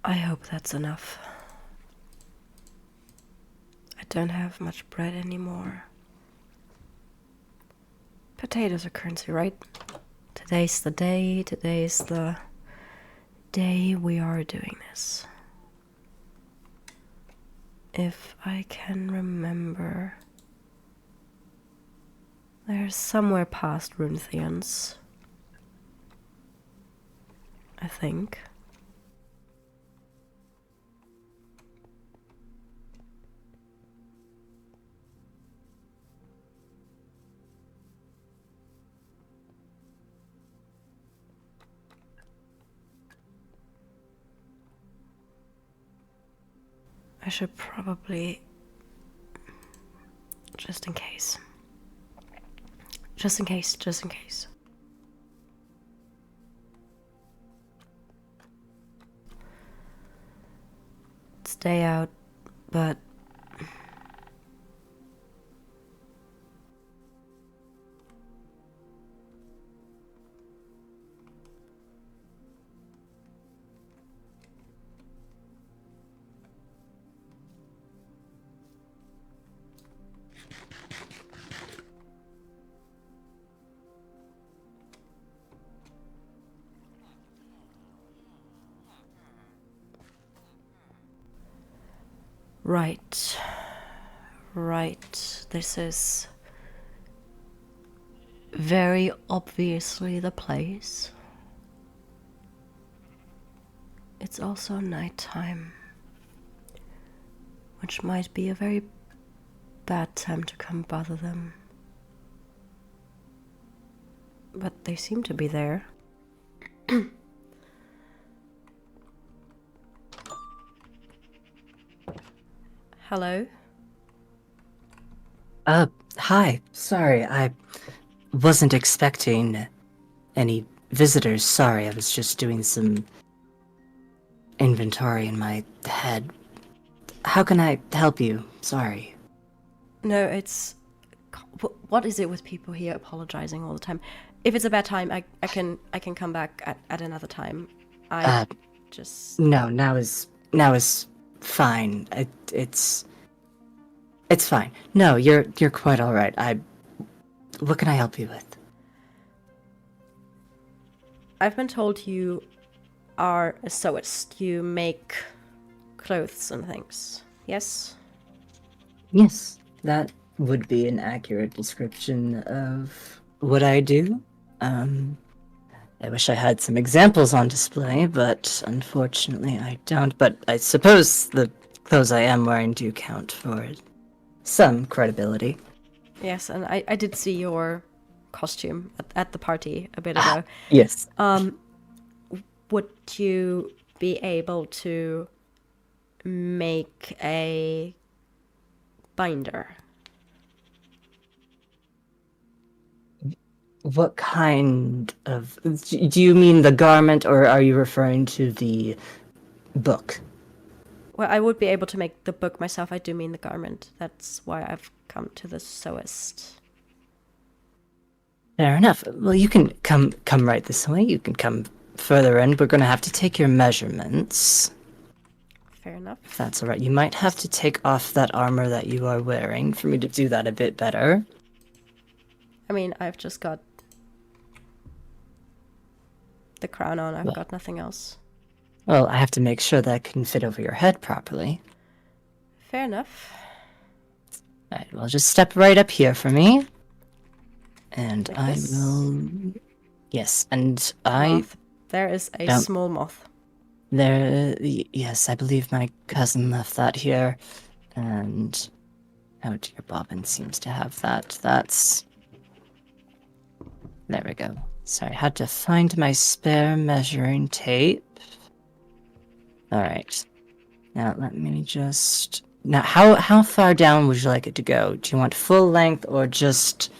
I hope that's enough. I don't have much bread anymore. Potatoes are currency, right? Today's the day we are doing this. If I can remember, there's somewhere past Runetheons, I think. I should probably, just in case. Just in case. It's day out, but Right. This is very obviously the place. It's also nighttime, which might be a very bad time to come bother them. But they seem to be there. Hello? Hi. Sorry, I wasn't expecting any visitors. Sorry, I was just doing some inventory in my head. How can I help you? Sorry. No, it's... What is it with people here apologizing all the time? If it's a bad time, I can come back at another time. No, now is fine. It's fine. No, you're quite all right. What can I help you with? I've been told you are a sewist. You make clothes and things. Yes? Yes, that would be an accurate description of what I do. I wish I had some examples on display, but unfortunately I don't. But I suppose the clothes I am wearing do count for some credibility. Yes, and I did see your costume at the party a bit ago. Yes. Would you be able to make a binder? What kind of... Do you mean the garment, or are you referring to the book? Well, I would be able to make the book myself. I do mean the garment. That's why I've come to the sewist. Fair enough. Well, you can come right this way. You can come further in. We're going to have to take your measurements. Fair enough. If that's all right. You might have to take off that armor that you are wearing for me to do that a bit better. I mean, I've just got the crown on. I've got nothing else. Well, I have to make sure that can fit over your head properly. Fair enough. All right, well, just step right up here for me. And Like I this? will... Yes, and I... Moth. There is a small moth. Yes, I believe my cousin left that here. And... Oh dear, Bobbin seems to have that. That's... There we go. Sorry, I had to find my spare measuring tape. Alright. Now, let me just... Now, how far down would you like it to go? Do you want full length or just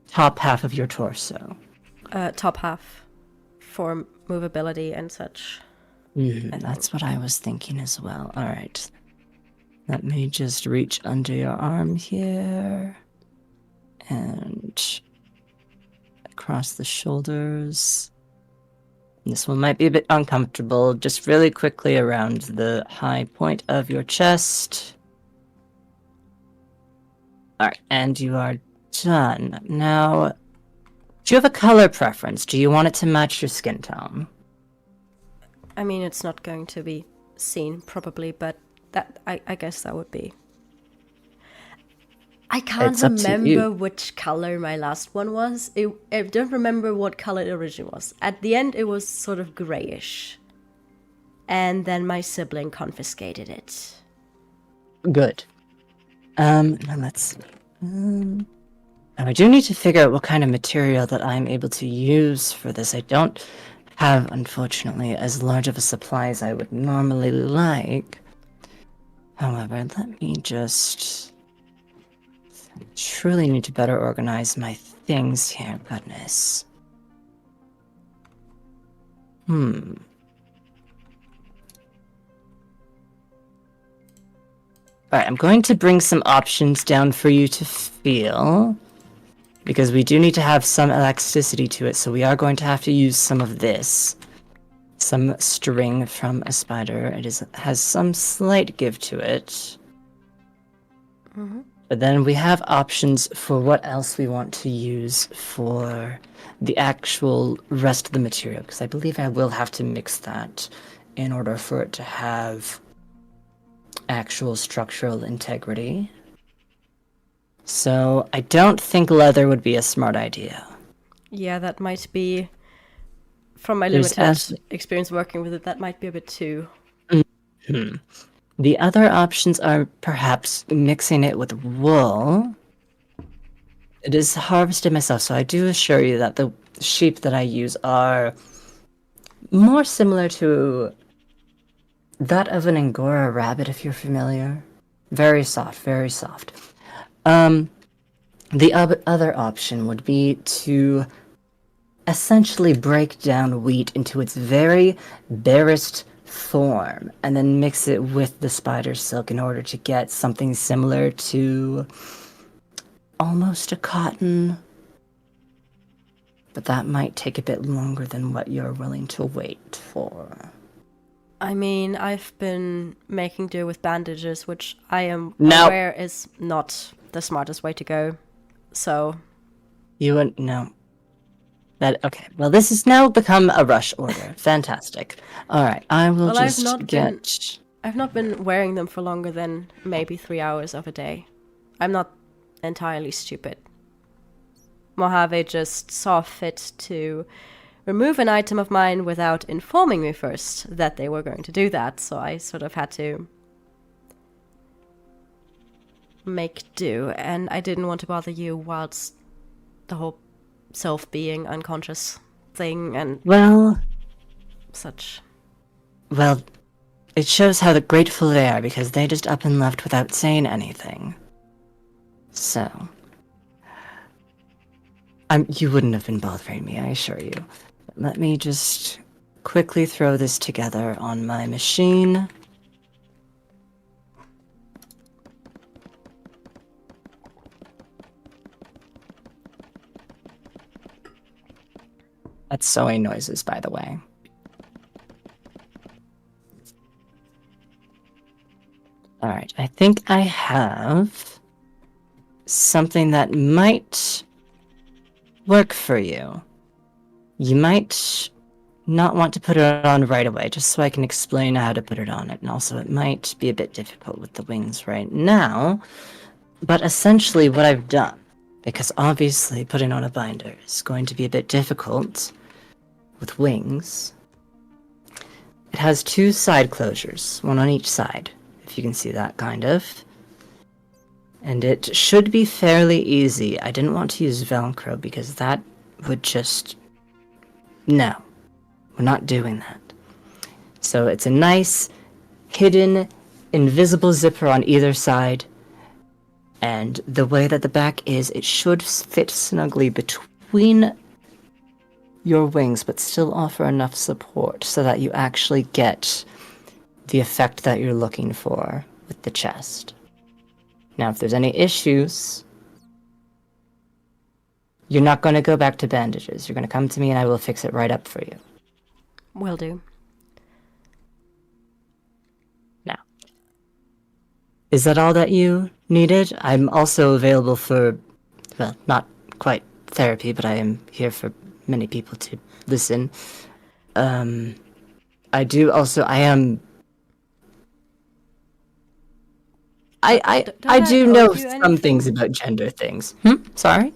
top half of your torso? Top half. For movability and such. That's what I was thinking as well. Alright. Let me just reach under your arm here. And... across the shoulders. This one might be a bit uncomfortable. Just really quickly around the high point of your chest. Alright, and you are done. Now, do you have a color preference? Do you want it to match your skin tone? I mean, it's not going to be seen, probably, but that I guess that would be... I can't It's up to remember you. which color my last one was. I don't remember what color it originally was. At the end, it was sort of grayish. And then my sibling confiscated it. Good. Now let's see. Now I do need to figure out what kind of material that I'm able to use for this. I don't have, unfortunately, as large of a supply as I would normally like. However, let me just... truly need to better organize my things here. Goodness. Alright, I'm going to bring some options down for you to feel. Because we do need to have some elasticity to it, so we are going to have to use some of this. Some string from a spider. It has some slight give to it. But then we have options for what else we want to use for the actual rest of the material, because I believe I will have to mix that in order for it to have actual structural integrity. So I don't think leather would be a smart idea. Yeah, that might be... From my There's limited experience working with it, that might be a bit too... The other options are perhaps mixing it with wool. It is harvested myself, so I do assure you that the sheep that I use are more similar to that of an Angora rabbit, if you're familiar. Very soft, very soft. The other option would be to essentially break down wheat into its very barest form and then mix it with the spider silk in order to get something similar to almost a cotton. But that might take a bit longer than what you're willing to wait for. I mean, I've been making do with bandages, which I am No. aware is not the smartest way to go. So... You wouldn't know. That okay. Well, this has now become a rush order. Fantastic. All right, I will just I've not been wearing them for longer than maybe 3 hours of a day. I'm not entirely stupid. Mojave just saw fit to remove an item of mine without informing me first that they were going to do that, so I sort of had to make do, and I didn't want to bother you whilst the whole self-being unconscious thing and such. Well, it shows how grateful they are because they just up and left without saying anything. So, you wouldn't have been bothering me, I assure you. Let me just quickly throw this together on my machine. That's sewing noises, by the way. Alright, I think I have something that might work for you. You might not want to put it on right away, just so I can explain how to put it on it. And also, it might be a bit difficult with the wings right now. But essentially what I've done, because obviously putting on a binder is going to be a bit difficult with wings. It has two side closures, one on each side, if you can see that kind of. And it should be fairly easy. I didn't want to use Velcro because that would just... No, we're not doing that. So it's a nice, hidden, invisible zipper on either side. And the way that the back is, it should fit snugly between your wings, but still offer enough support so that you actually get the effect that you're looking for with the chest. Now, if there's any issues, you're not going to go back to bandages. You're going to come to me and I will fix it right up for you. Will do. Now, is that all that you needed? I'm also available for, well, not quite therapy, but I am here for many people to listen. I do also, I am... I do owe know you some anything? things about gender things. Sorry?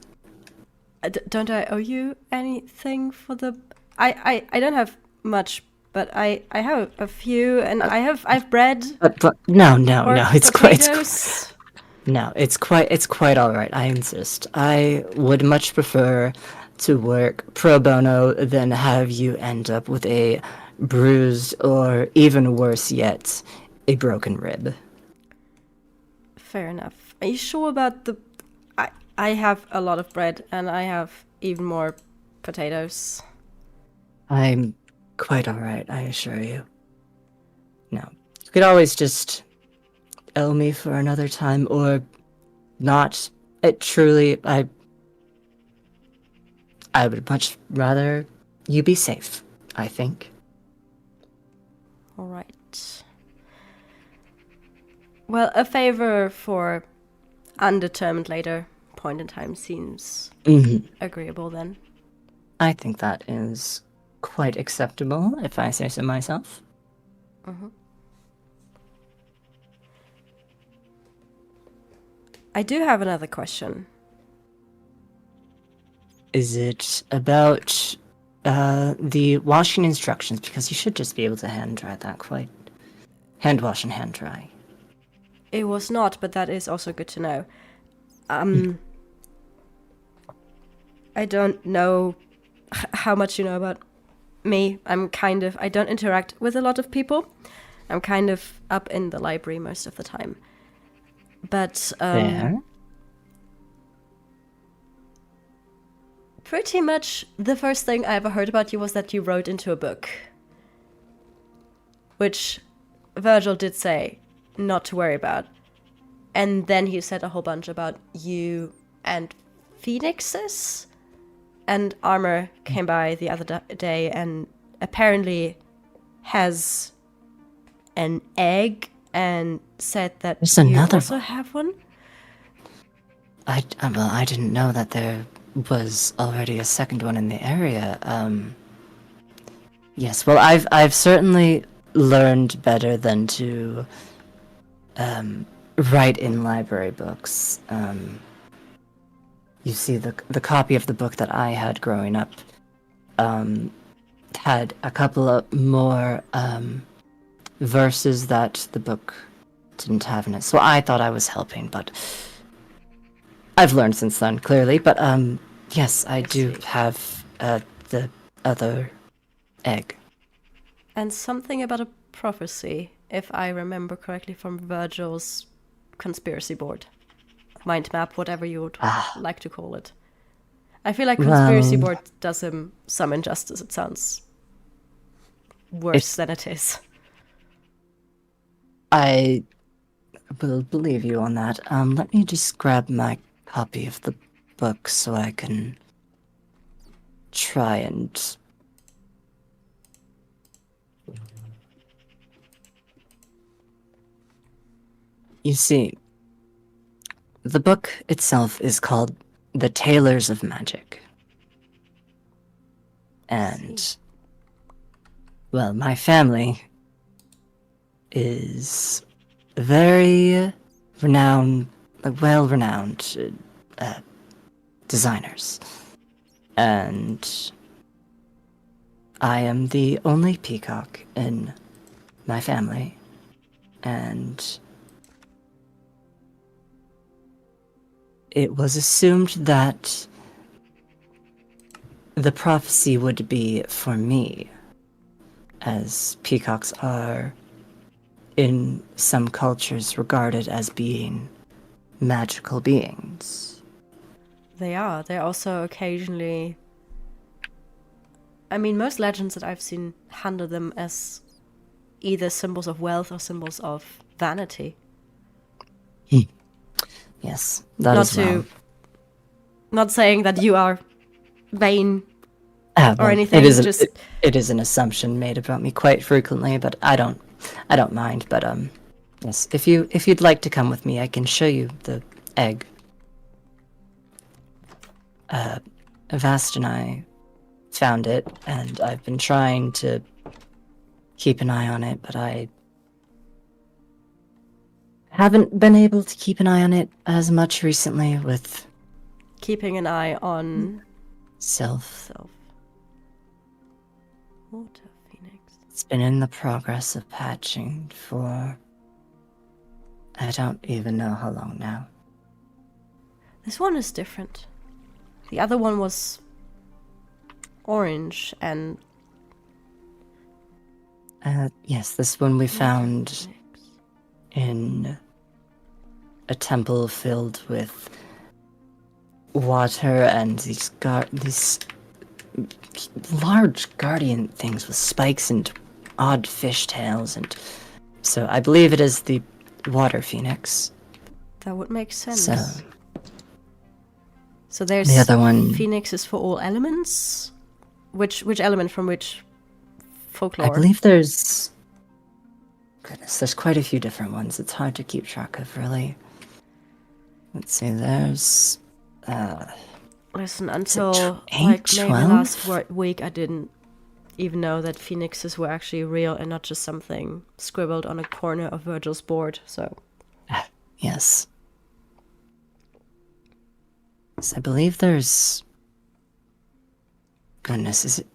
Don't I owe you anything for the... I don't have much, but I have a few, and I've bread But no, or it's potatoes. it's quite all right. I insist. I would much prefer to work pro bono than have you end up with a bruised or even worse yet, a broken rib. Fair enough. Are you sure about the... I have a lot of bread, and I have even more potatoes. I'm quite all right, I assure you. No, you could always just owe me for another time or not. It truly, I would much rather you be safe, I think. All right. Well, a favor for undetermined later point in time seems agreeable then. I think that is quite acceptable, if I say so myself. I do have another question. Is it about the washing instructions? Because you should just be able to hand dry that quite. Hand wash and hand dry. It was not, but that is also good to know. I don't know how much you know about me. I don't interact with a lot of people. I'm kind of up in the library most of the time. But There. pretty much the first thing I ever heard about you was that you wrote into a book. Which Virgil did say not to worry about. And then he said a whole bunch about you and phoenixes. And Armor came by the other day and apparently has an egg and said that There's you another also one. have one. I didn't know that there was already a second one in the area. Yes, well, I've certainly learned better than to write in library books. You see, the copy of the book that I had growing up had a couple of more verses that the book didn't have in it. So I thought I was helping, but I've learned since then, clearly. But yes, I do have the other egg. And something about a prophecy, if I remember correctly from Virgil's conspiracy board. Mind map, whatever you would like to call it. I feel like conspiracy board does him some injustice. It sounds worse than it is. I will believe you on that. Let me just grab my copy of the book so I can try and... You see, the book itself is called The Tailors of Magic. And, well, my family is very well-renowned designers. And I am the only peacock in my family. And it was assumed that the prophecy would be for me, as peacocks are, in some cultures, regarded as being magical beings. They are. They're also occasionally... I mean, most legends that I've seen handle them as either symbols of wealth or symbols of vanity. Yes, that is well. Not saying that you are vain or Well, anything? Just it is an assumption made about me quite frequently, but I don't mind. But yes, if you'd like to come with me, I can show you the egg. Avast and I found it, and I've been trying to keep an eye on it, but I haven't been able to keep an eye on it as much recently with keeping an eye on self. Water phoenix. It's been in the progress of hatching for I don't even know how long now. This one is different. The other one was orange and... Yes, this one we found in a temple filled with water and these large guardian things with spikes and odd fish tails, and so I believe it is the water phoenix. That would make sense. So there's the other one. Phoenixes for all elements? Which element from which folklore? I believe there's quite a few different ones. It's hard to keep track of, really. Let's see, there's Listen, until like maybe last week I didn't even know that phoenixes were actually real and not just something scribbled on a corner of Virgil's board, so... Yes. So I believe there's... Goodness, is it...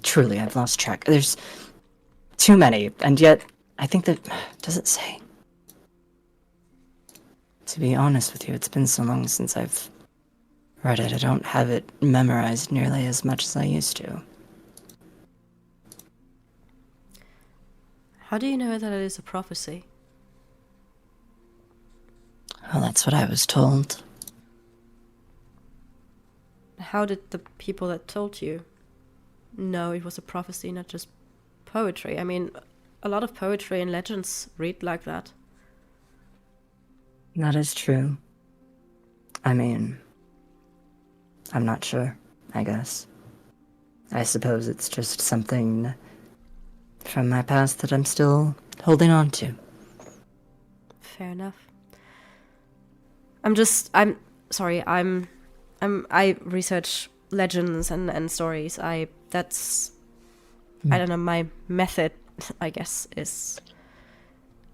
Truly, I've lost track. There's too many, and yet I think that... Does it say? To be honest with you, it's been so long since I've read it. I don't have it memorized nearly as much as I used to. How do you know that it is a prophecy? Well, that's what I was told. How did the people that told you know it was a prophecy, not just poetry? I mean, a lot of poetry and legends read like that. That is true. I mean, I'm not sure, I guess. I suppose it's just something from my past that I'm still holding on to. Fair enough. I research legends and stories. I don't know, my method, I guess, is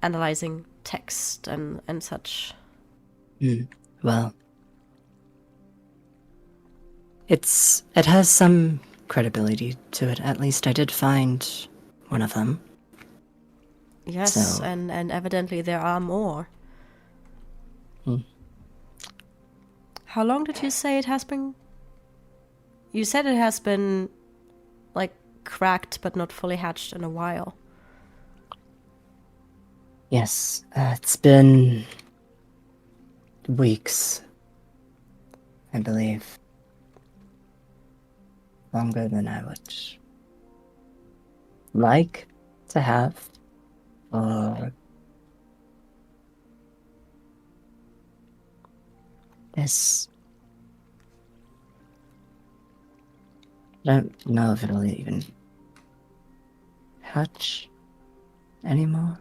analyzing text and such. Well, it has some credibility to it. At least I did find one of them. Yes, so. and evidently there are more. How long did you say it has been? You said it has been, like, cracked but not fully hatched in a while. Yes, it's been weeks, I believe. Longer than I would like to have, or this. I don't know if it'll even hatch anymore.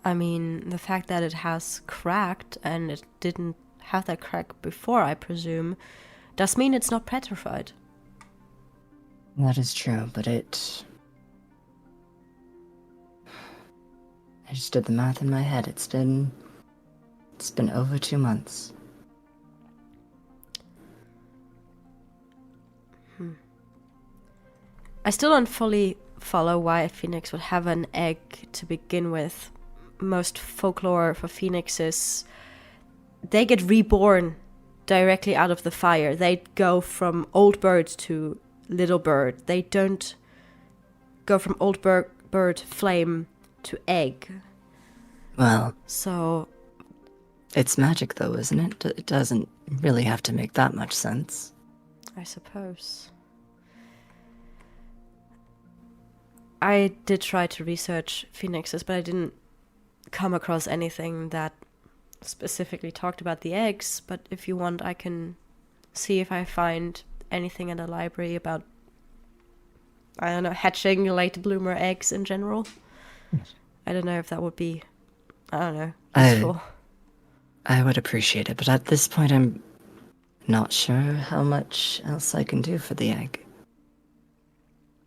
I mean, the fact that it has cracked and it didn't have that crack before, I presume, does mean it's not petrified. That is true, but I just did the math in my head. It's been over 2 months. I still don't fully follow why a phoenix would have an egg to begin with. Most folklore for phoenixes, they get reborn directly out of the fire. They go from old bird to little bird. They don't go from old bird flame to egg. Well, so it's magic though, isn't it? It doesn't really have to make that much sense. I suppose. I did try to research phoenixes, but I didn't come across anything that specifically talked about the eggs. But if you want, I can see if I find anything in the library about, I don't know, hatching late bloomer eggs in general. I don't know if that would be, I don't know, useful. I would appreciate it, but at this point I'm not sure how much else I can do for the egg.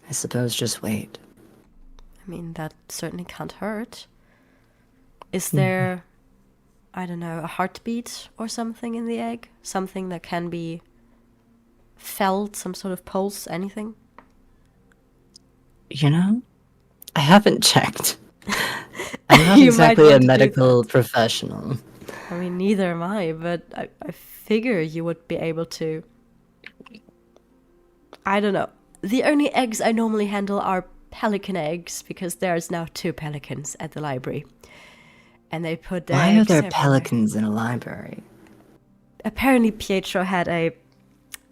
I suppose just wait. I mean, that certainly can't hurt. Is there, I don't know, a heartbeat or something in the egg? Something that can be felt, some sort of pulse, anything? You know, I haven't checked. I'm not You might exactly a want to do medical professional. I mean, neither am I, but I figure you would be able to. I don't know. The only eggs I normally handle are pelican eggs, because there's now 2 pelicans at the library. And they put their Why eggs are there everywhere. pelicans in a library? Apparently Pietro had a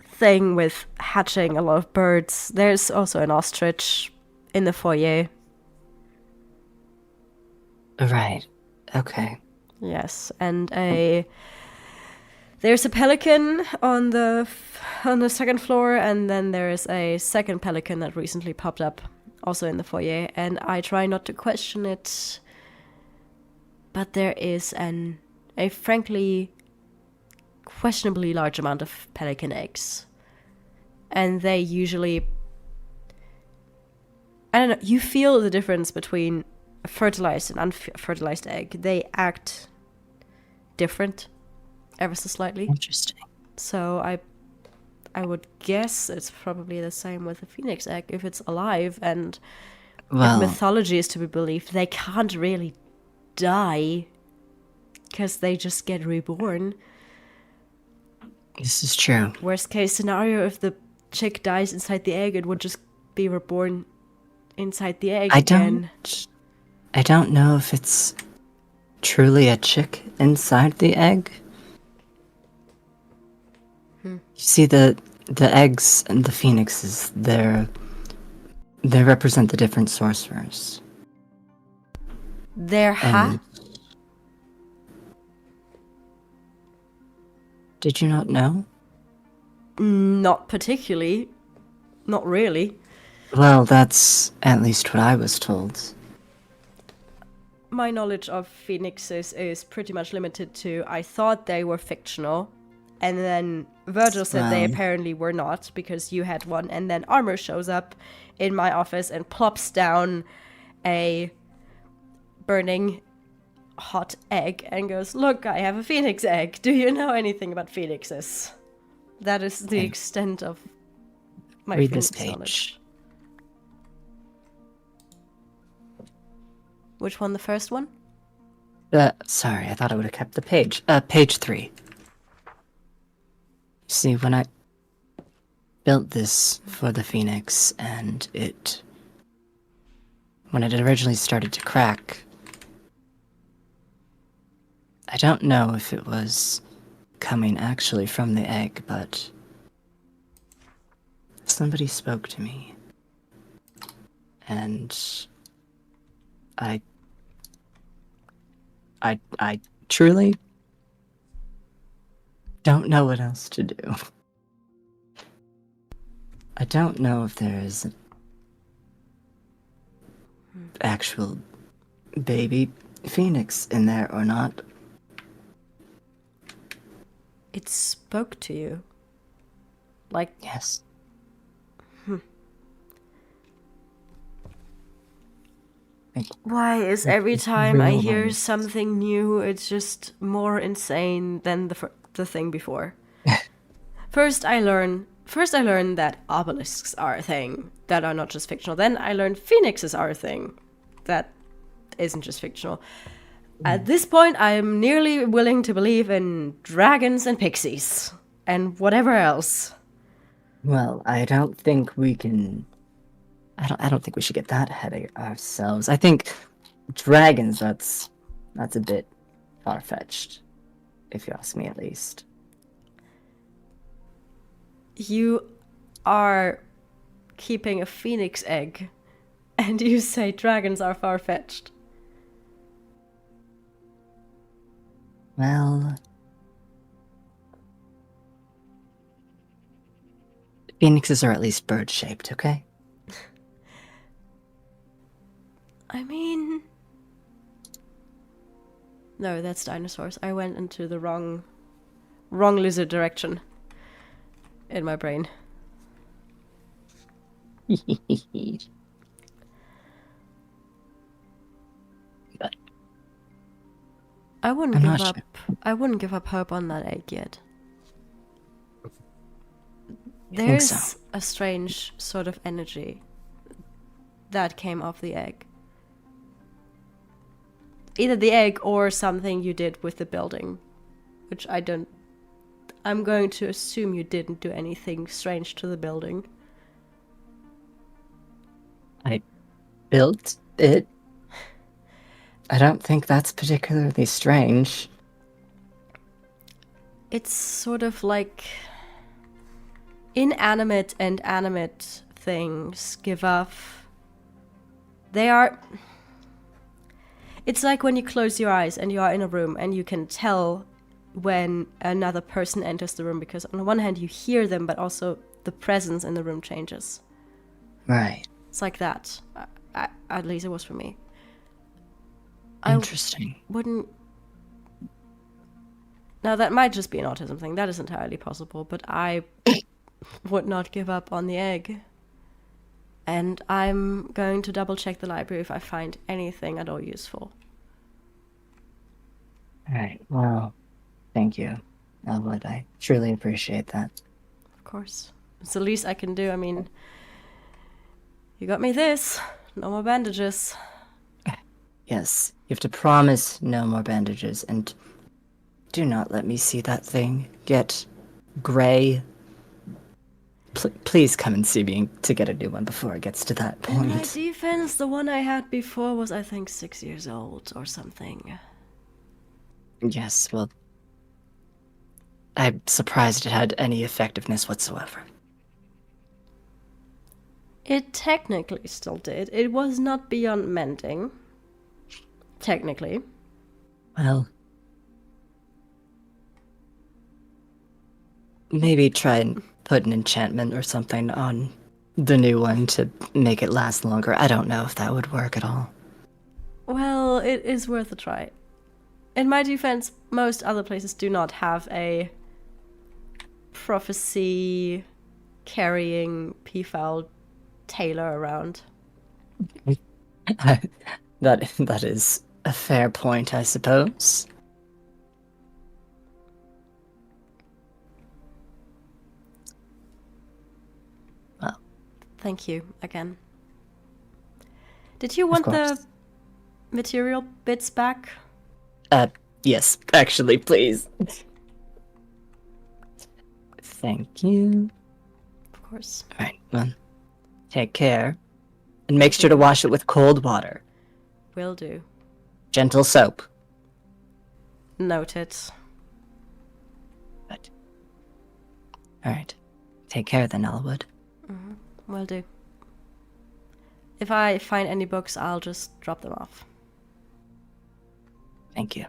thing with hatching a lot of birds. There's also an ostrich in the foyer. Right. Okay. Yes, and there's a pelican on the 2nd floor, and then there is a second pelican that recently popped up, also in the foyer. And I try not to question it, but there is a frankly questionably large amount of pelican eggs, and they usually, I don't know. You feel the difference between a fertilized and unfertilized egg. They act different, ever so slightly. Interesting. So I would guess it's probably the same with a phoenix egg. If it's alive and if mythology is to be believed, they can't really die because they just get reborn. This is true. Worst case scenario, if the chick dies inside the egg, it would just be reborn inside the egg again. I don't know if it's truly a chick inside the egg. You see, the eggs and the phoenixes, they represent the different sorcerers. They're hatched. Did you not know? Not particularly. Not really. Well, that's at least what I was told. My knowledge of phoenixes is pretty much limited to, I thought they were fictional, and then Virgil said they apparently were not, because you had one, and then Armor shows up in my office and plops down a burning hot egg and goes, "Look, I have a phoenix egg. Do you know anything about phoenixes?" That is the extent of my Read phoenix this page. knowledge. Which one, the first one? Sorry, I thought I would have kept the page. Page 3. See, when I built this for the Phoenix, and when it originally started to crack, I don't know if it was coming actually from the egg, but somebody spoke to me, and I truly don't know what else to do. I don't know if there is an actual baby phoenix in there or not. It spoke to you. Like, Yes. why is every time I hear something new, it's just more insane than the thing before? First I learn that obelisks are a thing that are not just fictional. Then I learned phoenixes are a thing that isn't just fictional. At this point, I'm nearly willing to believe in dragons and pixies and whatever else. Well, I don't think we can. I don't think we should get that ahead of ourselves. I think dragons. That's a bit far-fetched, if you ask me, at least. You are keeping a phoenix egg, and you say dragons are far-fetched. Well, Phoenixes are at least bird-shaped, okay? I mean... No, that's dinosaurs. I went into the wrong lizard direction in my brain. But I wouldn't I'm give not up. sure. I wouldn't give up hope on that egg yet. I think There's so. a strange sort of energy that came off the egg. Either the egg or something you did with the building, which I don't... I'm going to assume you didn't do anything strange to the building. I built it. I don't think that's particularly strange. It's sort of like inanimate and animate things give off. They are... It's like when you close your eyes and you are in a room and you can tell when another person enters the room, because on the one hand you hear them, but also the presence in the room changes. Right. It's like that. At least it was for me. Interesting. I wouldn't... Now that might just be an autism thing. That is entirely possible, but I would not give up on the egg. And I'm going to double check the library if I find anything at all useful. Alright, well, thank you, Elwood. I truly appreciate that. Of course. It's the least I can do. I mean, you got me this. No more bandages. Yes, you have to promise no more bandages, and do not let me see that thing get gray. Please come and see me to get a new one before it gets to that In my point. defense, the one I had before was, I think, 6 years old or something. Yes, well, I'm surprised it had any effectiveness whatsoever. It technically still did. It was not beyond mending. Technically. Well, maybe try and put an enchantment or something on the new one to make it last longer. I don't know if that would work at all. Well, it is worth a try. In my defense, most other places do not have a prophecy carrying peafowl tailor around. That is a fair point, I suppose. Well, Thank you again. Did you want the course. material bits back? Yes, actually, please. Thank you. Of course. Alright, well, take care. And make sure to wash it with cold water. Will do. Gentle soap. Noted. But... Alright. Take care then, Elwood. Will do. If I find any books, I'll just drop them off. Thank you.